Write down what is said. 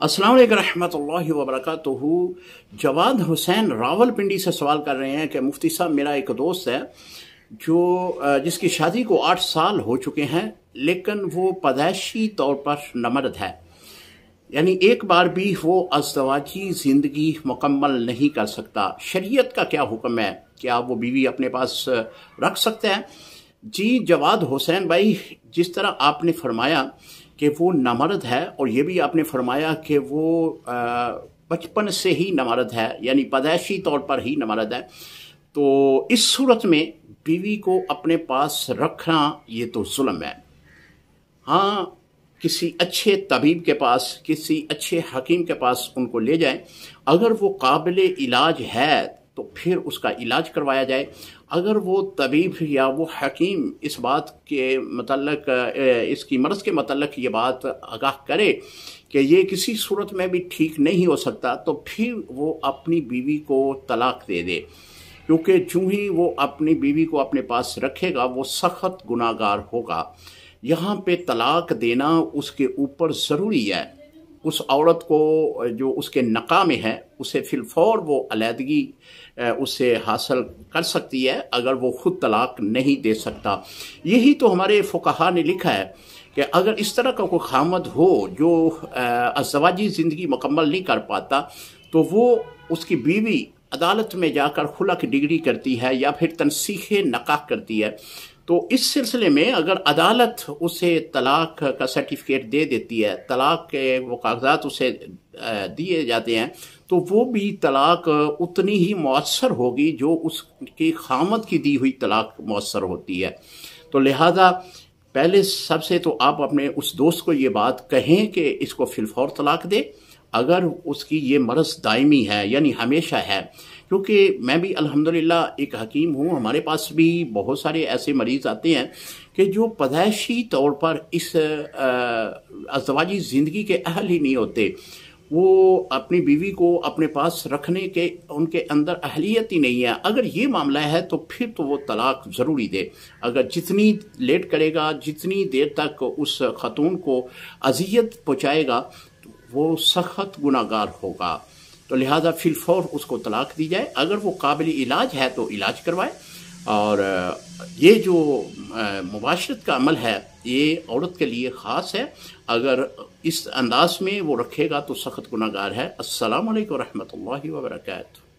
अस्सलाम वालेकुम रहमतुल्लाहि व बरकातुहू। जवाद हुसैन रावलपिंडी से सवाल कर रहे हैं कि मुफ्ती साहब, मेरा एक दोस्त है जिसकी शादी को 8 साल हो चुके हैं, लेकिन वो पैदाइशी तौर पर नमर्द है, यानी एक बार भी वो अज़दवाजी ज़िंदगी मुकम्मल नहीं कर सकता। शरीयत का क्या हुक्म है? क्या वो बीवी अपने पास रख सकते हैं? जी जवाद हुसैन भाई, जिस तरह आपने फरमाया कि वो नामर्द है, और ये भी आपने फरमाया कि वो बचपन से ही नामर्द है, यानी पैदाइशी तौर पर ही नामर्द है, तो इस सूरत में बीवी को अपने पास रखना ये तो जुल्म है। हाँ, किसी अच्छे तबीब के पास, किसी अच्छे हकीम के पास उनको ले जाएं। अगर वो काबिल इलाज है तो फिर उसका इलाज करवाया जाए। अगर वो तबीब या वो हकीम इस बात के मतलब इसकी मर्ज़ के मतलब ये बात आगाह करे कि ये किसी सूरत में भी ठीक नहीं हो सकता, तो फिर वो अपनी बीवी को तलाक दे दे, क्योंकि जो ही वो अपनी बीवी को अपने पास रखेगा वो सख्त गुनाहगार होगा। यहाँ पे तलाक देना उसके ऊपर ज़रूरी है। उस औरत को जो उसके नका में है उसे फिलफौर वो अलहदगी उससे हासिल कर सकती है, अगर वो खुद तलाक नहीं दे सकता। यही तो हमारे फुक़हा ने लिखा है कि अगर इस तरह का कोई खामद हो जो अज़दवाजी ज़िंदगी मुकम्मल नहीं कर पाता, तो वो उसकी बीवी अदालत में जाकर खुला की डिग्री करती है या फिर तनसीख़ नकाह करती है। तो इस सिलसिले में अगर अदालत उसे तलाक का सर्टिफिकेट दे देती है, तलाक के वो कागजात उसे दिए जाते हैं, तो वो भी तलाक उतनी ही मौसर होगी जो उसकी खामद की दी हुई तलाक मौसर होती है। तो लिहाजा पहले सबसे तो आप अपने उस दोस्त को ये बात कहें कि इसको फिलफौर तलाक दे, अगर उसकी ये मर्ज़ दायमी है यानी हमेशा है। क्योंकि मैं भी अल्हम्दुलिल्लाह एक हकीम हूँ, हमारे पास भी बहुत सारे ऐसे मरीज़ आते हैं कि जो पैदाइशी तौर पर इस अज़दवाजी ज़िंदगी के अहल ही नहीं होते। वो अपनी बीवी को अपने पास रखने के उनके अंदर अहलियत ही नहीं है। अगर ये मामला है तो फिर तो वो तलाक ज़रूरी दे। अगर जितनी लेट करेगा, जितनी देर तक उस ख़तून को अज़ियत पहुँचाएगा, वो सख्त गुनाहगार होगा। तो लिहाजा फिलफौर उसको तलाक दी जाए। अगर वो काबिल इलाज है तो इलाज करवाए। और ये जो मुबाशरत का अमल है ये औरत के लिए ख़ास है। अगर इस अंदाज में वो रखेगा तो सख्त गुनाहगार है। अस्सलामु अलैकुम रहमतुल्लाहि व बरकातुहू।